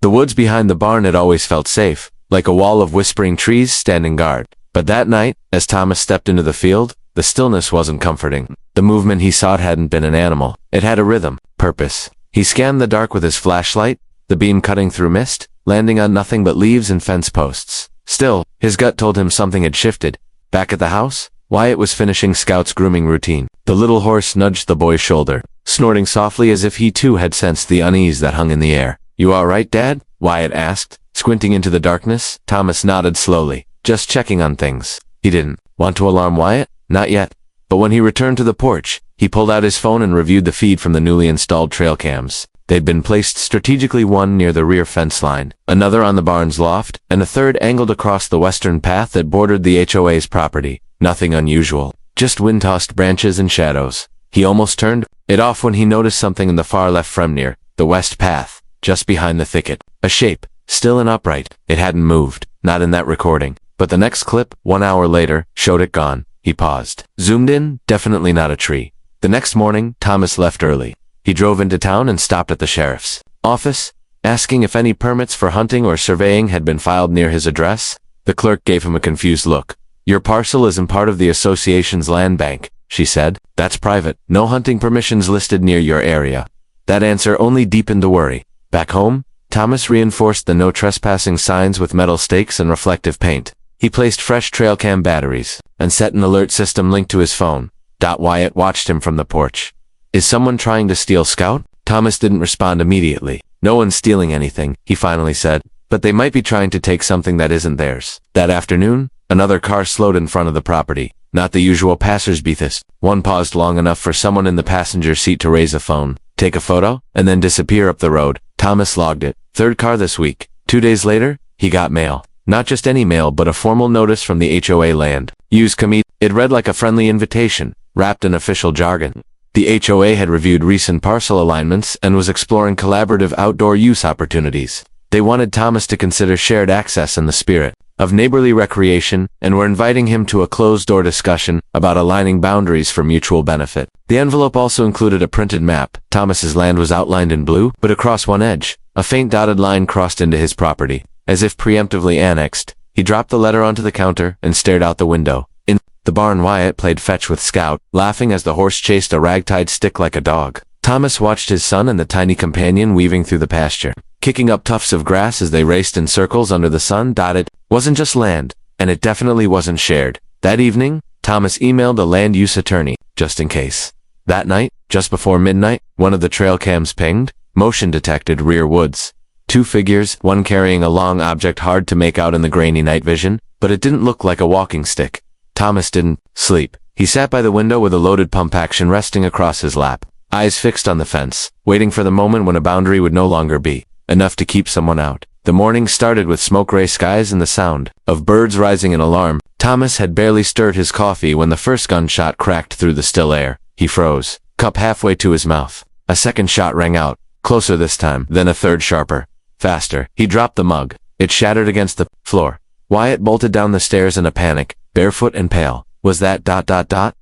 The woods behind the barn had always felt safe, like a wall of whispering trees standing guard. But that night, as Thomas stepped into the field, the stillness wasn't comforting. The movement he sought hadn't been an animal. It had a rhythm, purpose. He scanned the dark with his flashlight, the beam cutting through mist, landing on nothing but leaves and fence posts. Still, his gut told him something had shifted. Back at the house, Wyatt was finishing Scout's grooming routine. The little horse nudged the boy's shoulder, snorting softly as if he too had sensed the unease that hung in the air. "You all right, Dad?" Wyatt asked, squinting into the darkness. Thomas nodded slowly, just checking on things. He didn't want to alarm Wyatt, not yet. But when he returned to the porch, he pulled out his phone and reviewed the feed from the newly installed trail cams. They'd been placed strategically, one near the rear fence line, another on the barn's loft, and a third angled across the western path that bordered the HOA's property. Nothing unusual, just wind-tossed branches and shadows. He almost turned it off when he noticed something in the far left from near the west path, just behind the thicket. A shape, still and upright. It hadn't moved, not in that recording. But the next clip, 1 hour later, showed it gone. He paused, zoomed in, definitely not a tree. The next morning, Thomas left early. He drove into town and stopped at the sheriff's office, asking if any permits for hunting or surveying had been filed near his address. The clerk gave him a confused look. "Your parcel isn't part of the association's land bank," she said. "That's private. No hunting permissions listed near your area." That answer only deepened the worry. Back home, Thomas reinforced the no trespassing signs with metal stakes and reflective paint. He placed fresh trail cam batteries and set an alert system linked to his phone. Wyatt watched him from the porch. "Is someone trying to steal Scout?" Thomas didn't respond immediately. "No one's stealing anything," he finally said, "but they might be trying to take something that isn't theirs." That afternoon, another car slowed in front of the property. Not the usual passers-by. One paused long enough for someone in the passenger seat to raise a phone, take a photo, and then disappear up the road. Thomas logged it. Third car this week. 2 days later, he got mail. Not just any mail, but a formal notice from the HOA land use committee. It read like a friendly invitation, wrapped in official jargon. The HOA had reviewed recent parcel alignments and was exploring collaborative outdoor use opportunities. They wanted Thomas to consider shared access in the spirit of neighborly recreation, and were inviting him to a closed-door discussion about aligning boundaries for mutual benefit. The envelope also included a printed map. Thomas's land was outlined in blue, but across one edge, a faint dotted line crossed into his property. As if preemptively annexed, he dropped the letter onto the counter and stared out the window. In the barn, Wyatt played fetch with Scout, laughing as the horse chased a ragtide stick like a dog. Thomas watched his son and the tiny companion weaving through the pasture, kicking up tufts of grass as they raced in circles under the sun. It wasn't just land, and it definitely wasn't shared. That evening, Thomas emailed the land use attorney, just in case. That night, just before midnight, one of the trail cams pinged, motion detected rear woods. 2 figures, one carrying a long object hard to make out in the grainy night vision, but it didn't look like a walking stick. Thomas didn't sleep. He sat by the window with a loaded pump action resting across his lap, eyes fixed on the fence, waiting for the moment when a boundary would no longer be enough to keep someone out. The morning started with smoke-gray skies and the sound of birds rising in alarm. Thomas had barely stirred his coffee when the first gunshot cracked through the still air. He froze, cup halfway to his mouth. A second shot rang out, closer this time, then a third sharper. Faster. He dropped the mug. It shattered against the floor. Wyatt bolted down the stairs in a panic, barefoot and pale. Was that ...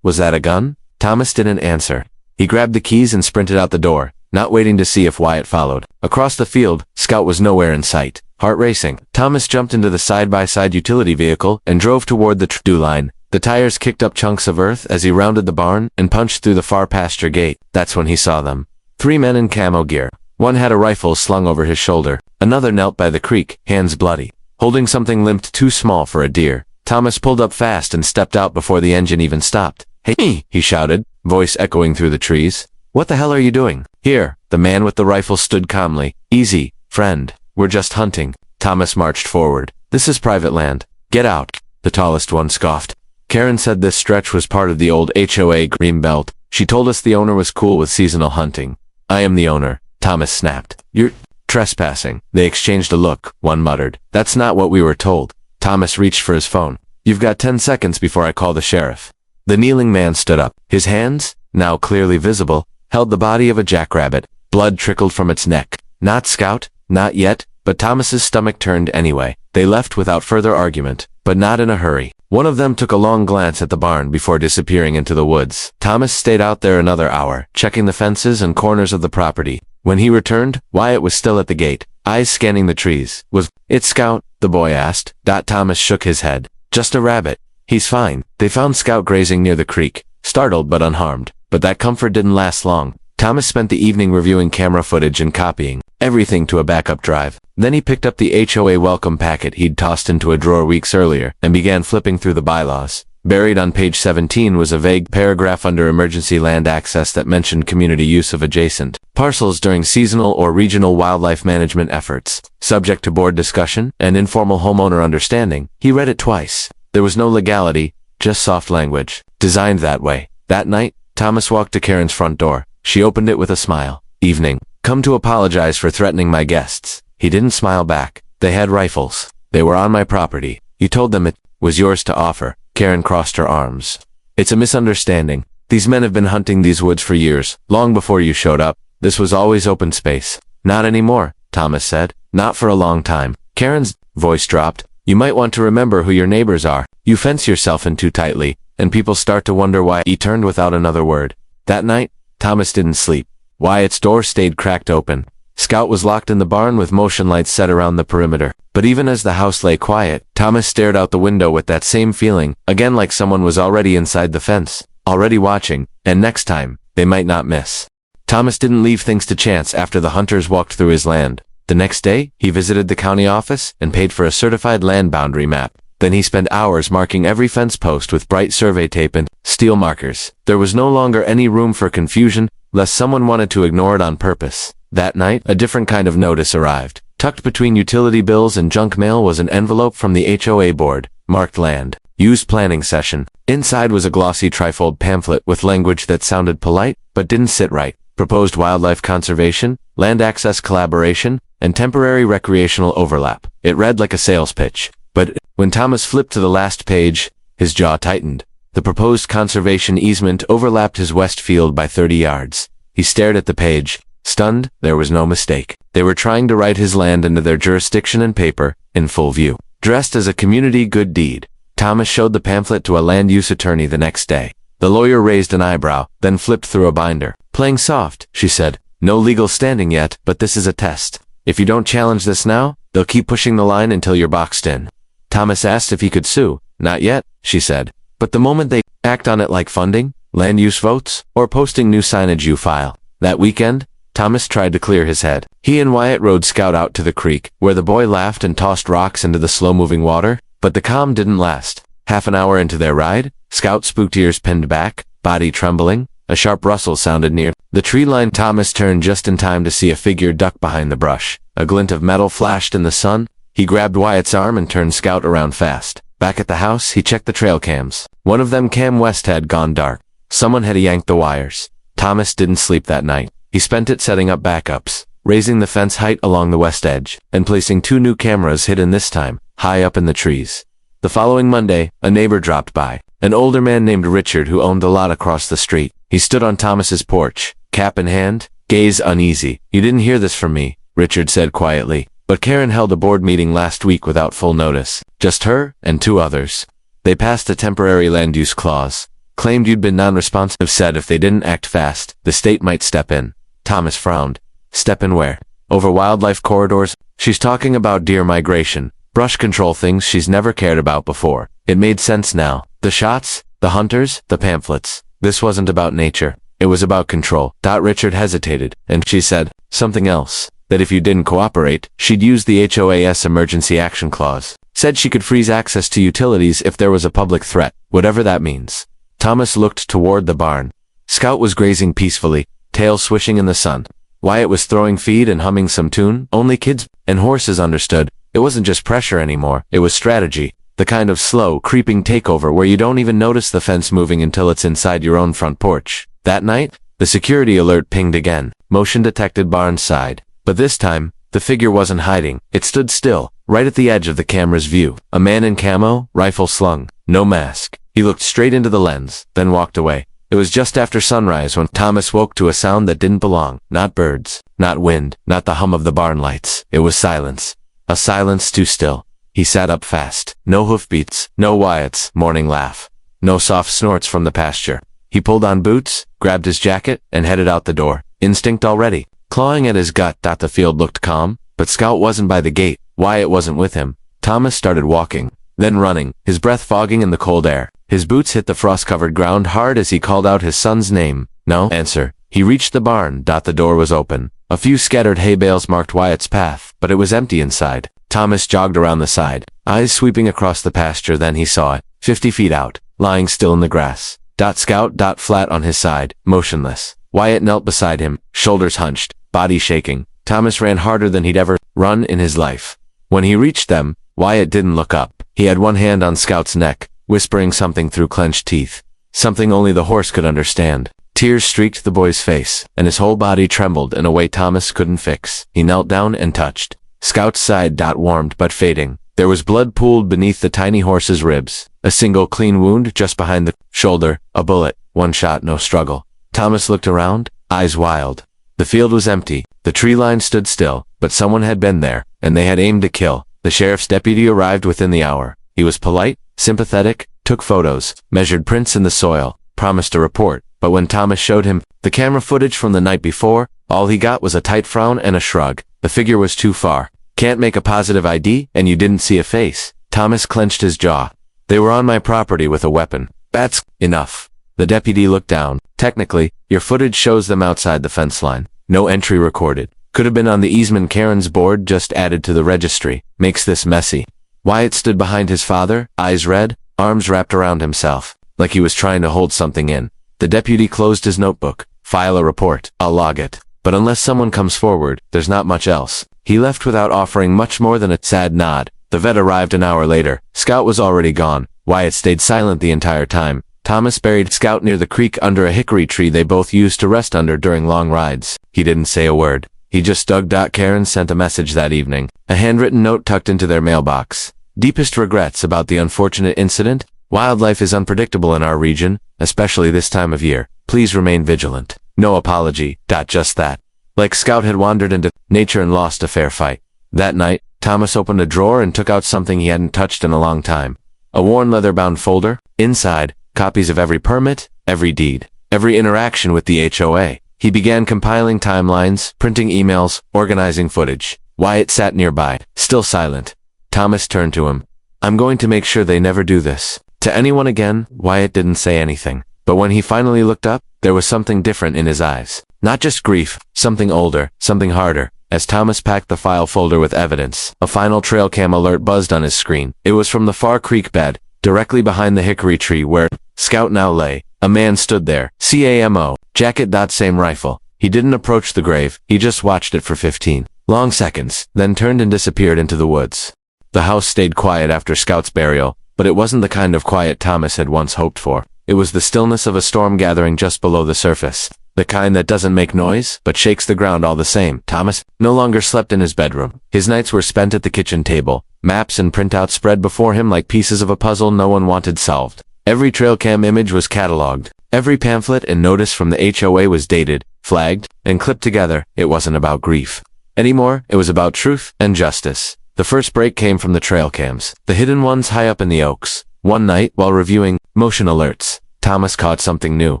Was that a gun? Thomas didn't answer. He grabbed the keys and sprinted out the door, not waiting to see if Wyatt followed. Across the field, Scout was nowhere in sight. Heart racing, Thomas jumped into the side-by-side utility vehicle and drove toward the dew line. The tires kicked up chunks of earth as he rounded the barn and punched through the far pasture gate. That's when he saw them. 3 men in camo gear. One had a rifle slung over his shoulder. Another knelt by the creek, hands bloody, holding something limp too small for a deer. Thomas pulled up fast and stepped out before the engine even stopped. "Hey!" he shouted, voice echoing through the trees. "What the hell are you doing here?" The man with the rifle stood calmly. "Easy, friend. We're just hunting." Thomas marched forward. "This is private land. Get out." The tallest one scoffed. "Karen said this stretch was part of the old HOA green belt. She told us the owner was cool with seasonal hunting." "I am the owner," Thomas snapped. "You're trespassing." They exchanged a look. One muttered, "That's not what we were told." Thomas reached for his phone. "You've got 10 seconds before I call the sheriff." The kneeling man stood up. His hands, now clearly visible, held the body of a jackrabbit. Blood trickled from its neck. Not Scout, not yet, but Thomas's stomach turned anyway. They left without further argument, but not in a hurry. One of them took a long glance at the barn before disappearing into the woods. Thomas stayed out there another hour, checking the fences and corners of the property. When he returned, Wyatt was still at the gate, eyes scanning the trees. Was it Scout? The boy asked. Thomas shook his head. Just a rabbit. He's fine. They found Scout grazing near the creek, startled but unharmed. But that comfort didn't last long. Thomas spent the evening reviewing camera footage and copying everything to a backup drive. Then he picked up the HOA welcome packet he'd tossed into a drawer weeks earlier and began flipping through the bylaws. Buried on page 17 was a vague paragraph under emergency land access that mentioned community use of adjacent parcels during seasonal or regional wildlife management efforts. Subject to board discussion and informal homeowner understanding, he read it twice. There was no legality, just soft language, designed that way. That night, Thomas walked to Karen's front door. She opened it with a smile. Evening. Come to apologize for threatening my guests. He didn't smile back. They had rifles. They were on my property. You told them it was yours to offer. Karen crossed her arms. It's a misunderstanding. These men have been hunting these woods for years, long before you showed up. This was always open space. Not anymore, Thomas said. Not for a long time. Karen's voice dropped. You might want to remember who your neighbors are. You fence yourself in too tightly, and people start to wonder why. He turned without another word. That night, Thomas didn't sleep. Wyatt's door stayed cracked open. Scout was locked in the barn with motion lights set around the perimeter. But even as the house lay quiet, Thomas stared out the window with that same feeling, again like someone was already inside the fence, already watching, and next time, they might not miss. Thomas didn't leave things to chance after the hunters walked through his land. The next day, he visited the county office and paid for a certified land boundary map. Then he spent hours marking every fence post with bright survey tape and steel markers. There was no longer any room for confusion, lest someone wanted to ignore it on purpose. That night, a different kind of notice arrived. Tucked between utility bills and junk mail was an envelope from the HOA board, marked Land Use Planning Session. Inside was a glossy trifold pamphlet with language that sounded polite, but didn't sit right. Proposed wildlife conservation, land access collaboration, and temporary recreational overlap. It read like a sales pitch. But when Thomas flipped to the last page, his jaw tightened. The proposed conservation easement overlapped his west field by 30 yards. He stared at the page. Stunned, there was no mistake. They were trying to write his land into their jurisdiction and paper, in full view. Dressed as a community good deed, Thomas showed the pamphlet to a land use attorney the next day. The lawyer raised an eyebrow, then flipped through a binder. Playing soft, she said. No legal standing yet, but this is a test. If you don't challenge this now, they'll keep pushing the line until you're boxed in. Thomas asked if he could sue. Not yet, she said. But the moment they act on it, like funding, land use votes, or posting new signage, you file. That weekend, Thomas tried to clear his head. He and Wyatt rode Scout out to the creek, where the boy laughed and tossed rocks into the slow-moving water, but the calm didn't last. Half an hour into their ride, Scout's spooked ears pinned back, body trembling. A sharp rustle sounded near the tree line. Thomas turned just in time to see a figure duck behind the brush. A glint of metal flashed in the sun. He grabbed Wyatt's arm and turned Scout around fast. Back at the house, he checked the trail cams. One of them, cam west, had gone dark. Someone had yanked the wires. Thomas didn't sleep that night. He spent it setting up backups, raising the fence height along the west edge, and placing 2 new cameras, hidden this time, high up in the trees. The following Monday, a neighbor dropped by. An older man named Richard who owned the lot across the street. He stood on Thomas's porch, cap in hand, gaze uneasy. You didn't hear this from me, Richard said quietly. But Karen held a board meeting last week without full notice. Just her and 2 others. They passed a temporary land use clause. Claimed you'd been non-responsive, said if they didn't act fast, the state might step in. Thomas frowned. Step in where? Over wildlife corridors? She's talking about deer migration, brush control, things she's never cared about before. It made sense now. The shots, the hunters, the pamphlets. This wasn't about nature. It was about control. Richard hesitated, and she said something else. That if you didn't cooperate, she'd use the HOA's emergency action clause. Said she could freeze access to utilities if there was a public threat, whatever that means. Thomas looked toward the barn. Scout was grazing peacefully, tail swishing in the sun. Wyatt was throwing feed and humming some tune. Only kids and horses understood. It wasn't just pressure anymore, it was strategy. The kind of slow, creeping takeover where you don't even notice the fence moving until it's inside your own front porch. That night, the security alert pinged again. Motion detected, barn side. But this time, the figure wasn't hiding. It stood still, right at the edge of the camera's view. A man in camo, rifle slung, no mask. He looked straight into the lens, then walked away. It was just after sunrise when Thomas woke to a sound that didn't belong. Not birds, not wind, not the hum of the barn lights. It was silence. A silence too still. He sat up fast. No hoofbeats, no Wyatt's morning laugh, no soft snorts from the pasture. He pulled on boots, grabbed his jacket, and headed out the door. Instinct already. Clawing at his gut. The field looked calm, but Scout wasn't by the gate. Wyatt wasn't with him. Thomas started walking, then running, his breath fogging in the cold air. His boots hit the frost-covered ground hard as he called out his son's name. No answer. He reached the barn. The door was open. A few scattered hay bales marked Wyatt's path, but it was empty inside. Thomas jogged around the side, eyes sweeping across the pasture. Then he saw it, 50 feet out, lying still in the grass. Scout flat on his side, motionless. Wyatt knelt beside him, shoulders hunched, body shaking. Thomas ran harder than he'd ever run in his life. When he reached them, Wyatt didn't look up. He had one hand on Scout's neck, whispering something through clenched teeth. Something only the horse could understand. Tears streaked the boy's face, and his whole body trembled in a way Thomas couldn't fix. He knelt down and touched Scout's side. Warmed but fading. There was blood pooled beneath the tiny horse's ribs. A single clean wound just behind the shoulder. A bullet. One shot, no struggle. Thomas looked around, eyes wild. The field was empty. The tree line stood still, but someone had been there, and they had aimed to kill. The sheriff's deputy arrived within the hour. He was polite, sympathetic, took photos, measured prints in the soil, promised a report. But when Thomas showed him the camera footage from the night before, all he got was a tight frown and a shrug. The figure was too far. Can't make a positive ID, and you didn't see a face. Thomas clenched his jaw. They were on my property with a weapon. That's enough. The deputy looked down. Technically, your footage shows them outside the fence line. No entry recorded. Could have been on the easement Karen's board just added to the registry. Makes this messy. Wyatt stood behind his father, eyes red, arms wrapped around himself, like he was trying to hold something in. The deputy closed his notebook. File a report. I'll log it. But unless someone comes forward, there's not much else. He left without offering much more than a sad nod. The vet arrived an hour later. Scout was already gone. Wyatt stayed silent the entire time. Thomas buried Scout near the creek under a hickory tree they both used to rest under during long rides. He didn't say a word. He just dug. Karen sent a message that evening. A handwritten note tucked into their mailbox. Deepest regrets about the unfortunate incident. Wildlife is unpredictable in our region, especially this time of year. Please remain vigilant. No apology. Just that. Like Scout had wandered into nature and lost a fair fight. That night, Thomas opened a drawer and took out something he hadn't touched in a long time. A worn leather-bound folder. Inside, copies of every permit, every deed, every interaction with the HOA. He began compiling timelines, printing emails, organizing footage. Wyatt sat nearby, still silent. Thomas turned to him. I'm going to make sure they never do this to anyone again. Wyatt didn't say anything. But when he finally looked up, there was something different in his eyes. Not just grief, something older, something harder. As Thomas packed the file folder with evidence, a final trail cam alert buzzed on his screen. It was from the far creek bed, directly behind the hickory tree where Scout now lay. A man stood there, CAMO, jacket. Same rifle. He didn't approach the grave, he just watched it for 15 long seconds, then turned and disappeared into the woods. The house stayed quiet after Scout's burial, but it wasn't the kind of quiet Thomas had once hoped for. It was the stillness of a storm gathering just below the surface. The kind that doesn't make noise, but shakes the ground all the same. Thomas no longer slept in his bedroom. His nights were spent at the kitchen table, maps and printouts spread before him like pieces of a puzzle no one wanted solved. Every trail cam image was cataloged. Every pamphlet and notice from the HOA was dated, flagged, and clipped together. It wasn't about grief anymore. It was about truth and justice. The first break came from the trail cams, the hidden ones high up in the oaks. One night, while reviewing motion alerts, Thomas caught something new.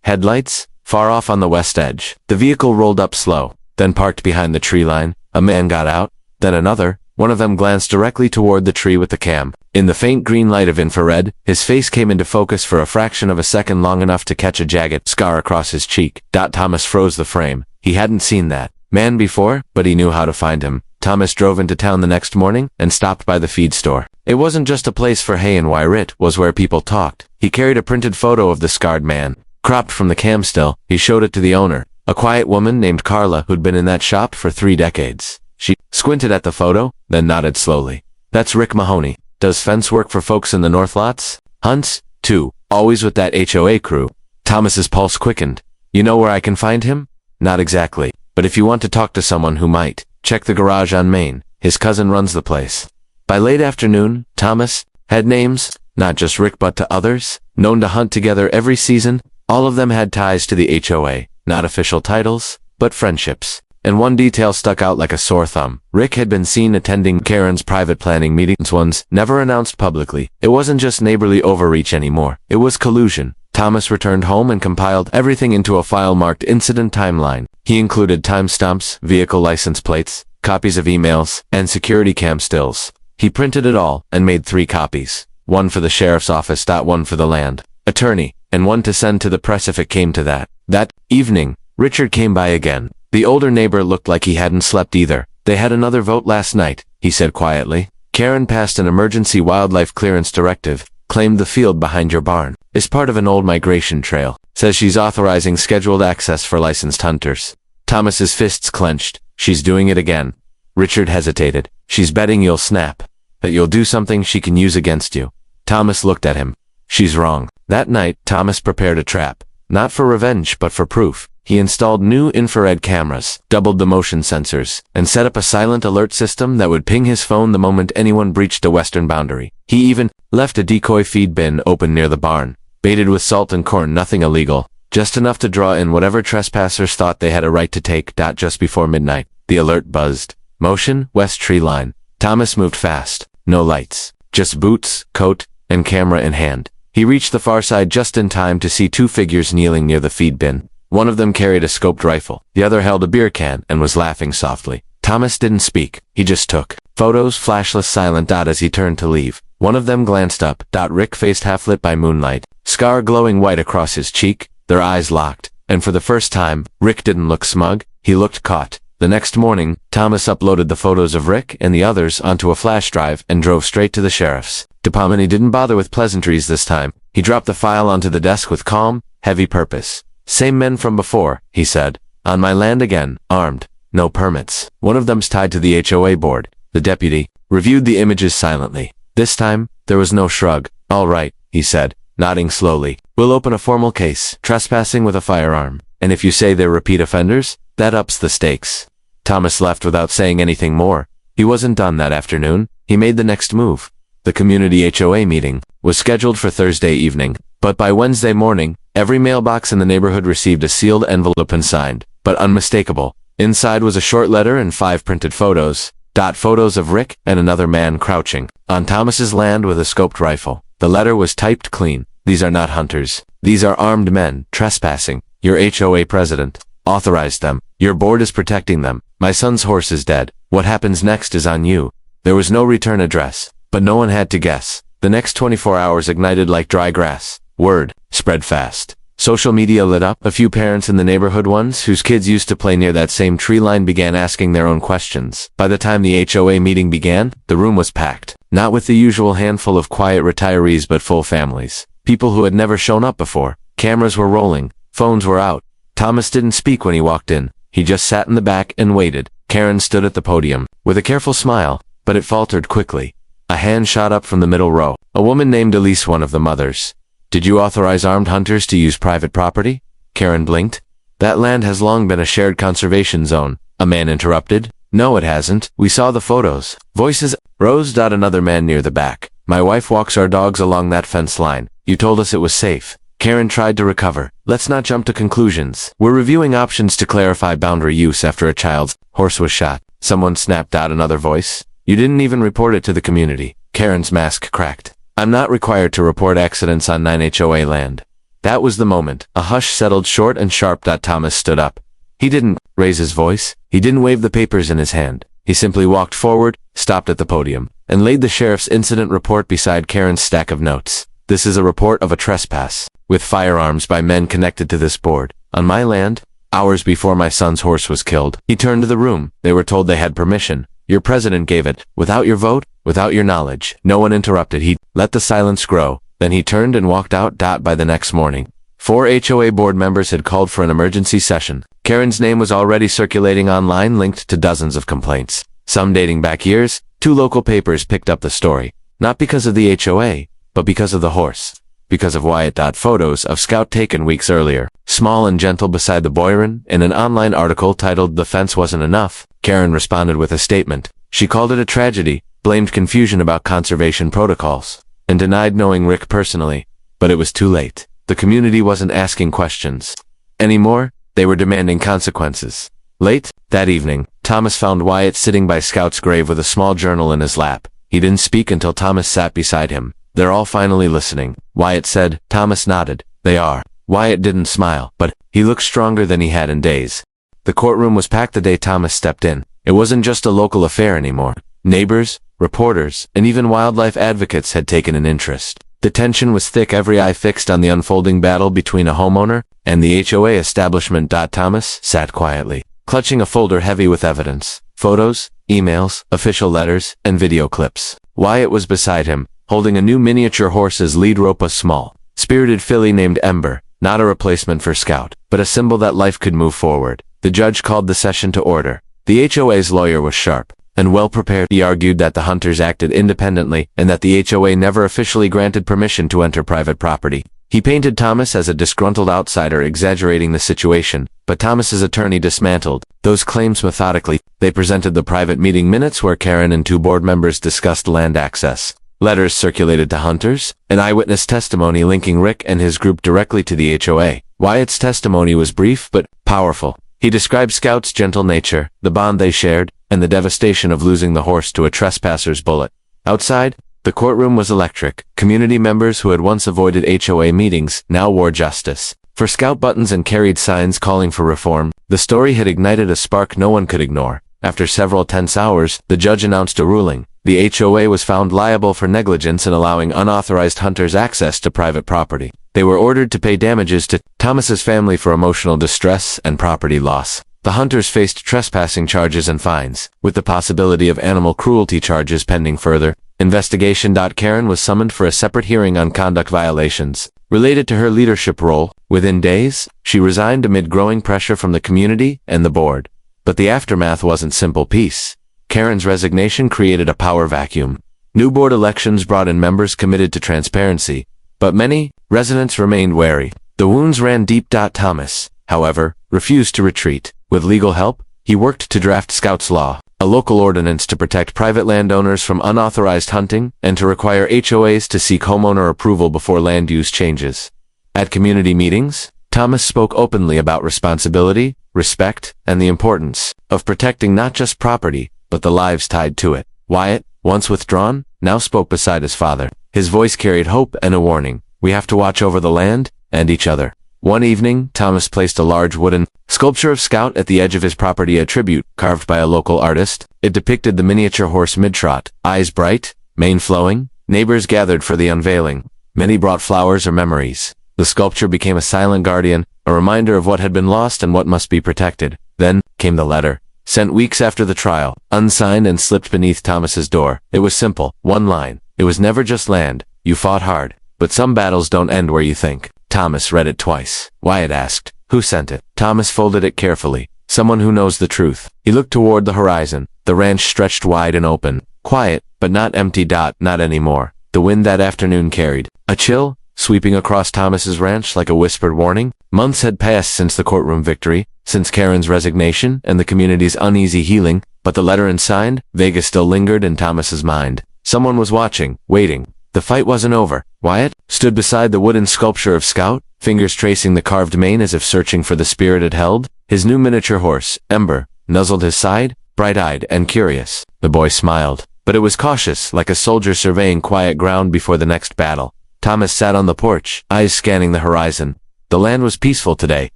Headlights, far off on the west edge. The vehicle rolled up slow, then parked behind the tree line. A man got out, then another. One of them glanced directly toward the tree with the cam. In the faint green light of infrared, his face came into focus for a fraction of a second, long enough to catch a jagged scar across his cheek. Thomas froze the frame. He hadn't seen that man before, but he knew how to find him. Thomas drove into town the next morning and stopped by the feed store. It wasn't just a place for hay and Wyatt was where people talked. He carried a printed photo of the scarred man, cropped from the cam still. He showed it to the owner, a quiet woman named Carla who'd been in that shop for 3 decades. She squinted at the photo, then nodded slowly. That's Rick Mahoney. Does fence work for folks in the north lots. Hunts, too. Always with that HOA crew. Thomas's pulse quickened. You know where I can find him? Not exactly. But if you want to talk to someone who might, check the garage on Main. His cousin runs the place. By late afternoon, Thomas had names, not just Rick but to others, known to hunt together every season. All of them had ties to the HOA, not official titles, but friendships. And one detail stuck out like a sore thumb. Rick had been seen attending Karen's private planning meetings, ones never announced publicly. It wasn't just neighborly overreach anymore. It was collusion. Thomas returned home and compiled everything into a file marked Incident Timeline. He included timestamps, vehicle license plates, copies of emails, and security cam stills. He printed it all and made 3 copies. One for the sheriff's office, one for the land attorney, and one to send to the press if it came to that. That evening, Richard came by again. The older neighbor looked like he hadn't slept either. They had another vote last night, he said quietly. Karen passed an emergency wildlife clearance directive, claimed the field behind your barn is part of an old migration trail. Says she's authorizing scheduled access for licensed hunters. Thomas's fists clenched. She's doing it again. Richard hesitated. She's betting you'll snap. That you'll do something she can use against you. Thomas looked at him. She's wrong. That night, Thomas prepared a trap. Not for revenge, but for proof. He installed new infrared cameras, doubled the motion sensors, and set up a silent alert system that would ping his phone the moment anyone breached a western boundary. He even left a decoy feed bin open near the barn, baited with salt and corn, nothing illegal, just enough to draw in whatever trespassers thought they had a right to take. Just before midnight, the alert buzzed. Motion, west tree line. Thomas moved fast. No lights. Just boots, coat, and camera in hand. He reached the far side just in time to see 2 figures kneeling near the feed bin. One of them carried a scoped rifle. The other held a beer can and was laughing softly. Thomas didn't speak. He just took photos, flashless, silent. As he turned to leave, one of them glanced up. Rick faced half lit by moonlight, scar glowing white across his cheek. Their eyes locked, and for the first time, Rick didn't look smug. He looked caught. The next morning, Thomas uploaded the photos of Rick and the others onto a flash drive and drove straight to the sheriff's department. He didn't bother with pleasantries this time. He dropped the file onto the desk with calm, heavy purpose. Same men from before, he said. On my land again, armed. No permits. One of them's tied to the HOA board. The deputy reviewed the images silently. This time, there was no shrug. All right, he said, nodding slowly. We'll open a formal case, trespassing with a firearm. And if you say they're repeat offenders, that ups the stakes. Thomas left without saying anything more. He wasn't done that afternoon. He made the next move. The community HOA meeting was scheduled for Thursday evening, but by Wednesday morning, every mailbox in the neighborhood received a sealed envelope and signed, but unmistakable. Inside was a short letter and 5 printed photos. Photos of Rick and another man crouching on Thomas's land with a scoped rifle. The letter was typed clean. These are not hunters. These are armed men trespassing. Your HOA president authorized them. Your board is protecting them. My son's horse is dead. What happens next is on you. There was no return address, but no one had to guess. The next 24 hours ignited like dry grass. Word spread fast. Social media lit up. A few parents in the neighborhood, ones whose kids used to play near that same tree line, began asking their own questions. By the time the HOA meeting began, the room was packed. Not with the usual handful of quiet retirees, but full families. People who had never shown up before. Cameras were rolling. Phones were out. Thomas didn't speak when he walked in. He just sat in the back and waited. Karen stood at the podium with a careful smile, but it faltered quickly. A hand shot up from the middle row. A woman named Elise, one of the mothers. Did you authorize armed hunters to use private property? Karen blinked. That land has long been a shared conservation zone. A man interrupted. No, it hasn't. We saw the photos. Voices rose. Another man near the back. My wife walks our dogs along that fence line. You told us it was safe. Karen tried to recover. Let's not jump to conclusions. We're reviewing options to clarify boundary use after a child's horse was shot. Someone snapped out, another voice. You didn't even report it to the community. Karen's mask cracked. I'm not required to report accidents on 9 HOA land. That was the moment. A hush settled, short and sharp. Thomas stood up. He didn't raise his voice. He didn't wave the papers in his hand. He simply walked forward, stopped at the podium, and laid the sheriff's incident report beside Karen's stack of notes. This is a report of a trespass with firearms by men connected to this board on my land, hours before my son's horse was killed. He turned to the room. They were told they had permission. Your president gave it, without your vote, without your knowledge. No one interrupted. He let the silence grow. Then he turned and walked out. By the next morning, 4 HOA board members had called for an emergency session. Karen's name was already circulating online, linked to dozens of complaints, some dating back years. 2 local papers picked up the story, not because of the HOA, but because of the horse. Because of Wyatt. Photos of Scout taken weeks earlier, small and gentle beside the Boyron, in an online article titled "The Fence Wasn't Enough." Karen responded with a statement. She called it a tragedy, blamed confusion about conservation protocols, and denied knowing Rick personally. But it was too late. The community wasn't asking questions anymore. They were demanding consequences. Late that evening, Thomas found Wyatt sitting by Scout's grave with a small journal in his lap. He didn't speak until Thomas sat beside him. They're all finally listening, Wyatt said. Thomas nodded. They are. Wyatt didn't smile, but he looked stronger than he had in days. The courtroom was packed the day Thomas stepped in. It wasn't just a local affair anymore. Neighbors, reporters, and even wildlife advocates had taken an interest. The tension was thick, every eye fixed on the unfolding battle between a homeowner and the HOA establishment. Thomas sat quietly, clutching a folder heavy with evidence, photos, emails, official letters, and video clips. Wyatt was beside him, holding a new miniature horse's lead rope, a small, spirited filly named Ember, not a replacement for Scout, but a symbol that life could move forward. The judge called the session to order. The HOA's lawyer was sharp and well prepared. He argued that the hunters acted independently and that the HOA never officially granted permission to enter private property. He painted Thomas as a disgruntled outsider, exaggerating the situation, but Thomas's attorney dismantled those claims methodically. They presented the private meeting minutes where Karen and 2 board members discussed land access. Letters circulated to hunters, and eyewitness testimony linking Rick and his group directly to the HOA. Wyatt's testimony was brief but powerful. He described Scout's gentle nature, the bond they shared, and the devastation of losing the horse to a trespasser's bullet. Outside, the courtroom was electric. Community members who had once avoided HOA meetings now wore justice for Scout buttons and carried signs calling for reform. The story had ignited a spark no one could ignore. After several tense hours, the judge announced a ruling. The HOA was found liable for negligence in allowing unauthorized hunters access to private property. They were ordered to pay damages to Thomas's family for emotional distress and property loss. The hunters faced trespassing charges and fines, with the possibility of animal cruelty charges pending further investigation. Karen was summoned for a separate hearing on conduct violations related to her leadership role. Within days, she resigned amid growing pressure from the community and the board. But the aftermath wasn't simple peace. Karen's resignation created a power vacuum. New board elections brought in members committed to transparency, but many residents remained wary. The wounds ran deep. Thomas, however, refused to retreat. With legal help, he worked to draft Scout's Law, a local ordinance to protect private landowners from unauthorized hunting and to require HOAs to seek homeowner approval before land use changes. At community meetings, Thomas spoke openly about responsibility, respect, and the importance of protecting not just property, but the lives tied to it. Wyatt, once withdrawn, now spoke beside his father. His voice carried hope and a warning. We have to watch over the land and each other. One evening, Thomas placed a large wooden sculpture of Scout at the edge of his property, a tribute carved by a local artist. It depicted the miniature horse mid-trot, eyes bright, mane flowing. Neighbors gathered for the unveiling. Many brought flowers or memories. The sculpture became a silent guardian, a reminder of what had been lost and what must be protected. Then came the letter, sent weeks after the trial, unsigned and slipped beneath Thomas's door. It was simple, one line. It was never just land. You fought hard, but some battles don't end where you think. Thomas read it twice. Wyatt asked, "Who sent it?" Thomas folded it carefully. "Someone who knows the truth." He looked toward the horizon. The ranch stretched wide and open. Quiet, but not empty. Not anymore. The wind that afternoon carried a chill, sweeping across Thomas's ranch like a whispered warning. Months had passed since the courtroom victory, since Karen's resignation and the community's uneasy healing, but the letter unsigned, Vegas still lingered in Thomas's mind. Someone was watching, waiting. The fight wasn't over. Wyatt stood beside the wooden sculpture of Scout, fingers tracing the carved mane as if searching for the spirit it held. His new miniature horse, Ember, nuzzled his side, bright-eyed and curious. The boy smiled, but it was cautious, like a soldier surveying quiet ground before the next battle. Thomas sat on the porch, eyes scanning the horizon. The land was peaceful today,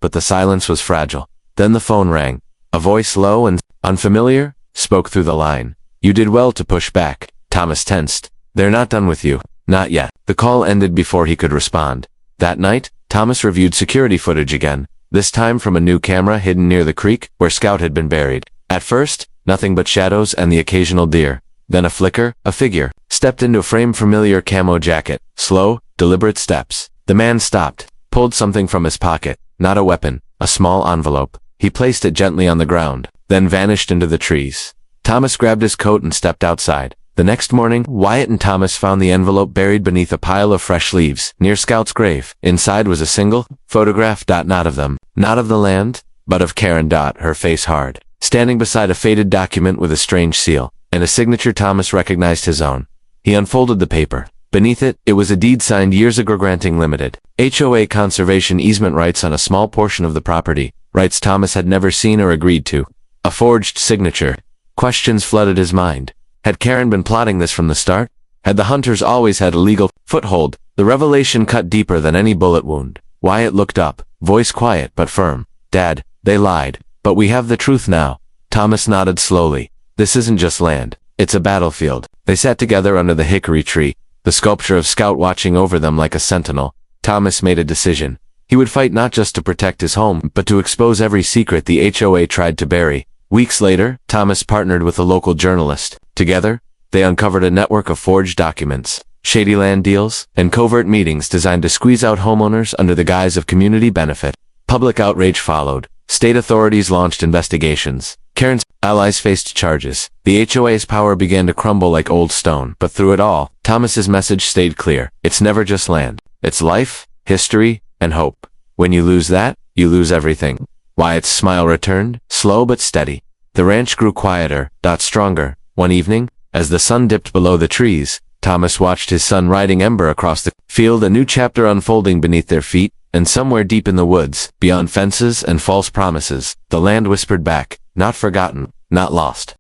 but the silence was fragile. Then the phone rang. A voice, low and unfamiliar, spoke through the line. "You did well to push back." Thomas tensed. "They're not done with you." "Not yet." The call ended before he could respond. That night, Thomas reviewed security footage again, this time from a new camera hidden near the creek where Scout had been buried. At first, nothing but shadows and the occasional deer. Then a flicker, a figure, stepped into a frame, familiar camo jacket. Slow, deliberate steps. The man stopped, pulled something from his pocket. Not a weapon, a small envelope. He placed it gently on the ground, then vanished into the trees. Thomas grabbed his coat and stepped outside. The next morning, Wyatt and Thomas found the envelope buried beneath a pile of fresh leaves, near Scout's grave. Inside was a single photograph. Not of them, not of the land, but of Karen. Her face hard, standing beside a faded document with a strange seal, and a signature Thomas recognized his own. He unfolded the paper. Beneath it, it was a deed signed years ago granting limited HOA conservation easement rights on a small portion of the property, rights Thomas had never seen or agreed to. A forged signature. Questions flooded his mind. Had Karen been plotting this from the start? Had the hunters always had a legal foothold? The revelation cut deeper than any bullet wound. Wyatt looked up, voice quiet but firm. "Dad, they lied, but we have the truth now." Thomas nodded slowly. This isn't just land. It's a battlefield. They sat together under the hickory tree, the sculpture of Scout watching over them like a sentinel. Thomas made a decision. He would fight not just to protect his home, but to expose every secret the HOA tried to bury. Weeks later, Thomas partnered with a local journalist. Together, they uncovered a network of forged documents, shady land deals, and covert meetings designed to squeeze out homeowners under the guise of community benefit. Public outrage followed. State authorities launched investigations. Karen's allies faced charges. The HOA's power began to crumble like old stone, but through it all, Thomas's message stayed clear. It's never just land. It's life, history, and hope. When you lose that, you lose everything. Wyatt's smile returned, slow but steady. The ranch grew quieter, not stronger. One evening, as the sun dipped below the trees, Thomas watched his son riding Ember across the field, a new chapter unfolding beneath their feet, and somewhere deep in the woods, beyond fences and false promises, the land whispered back, not forgotten, not lost.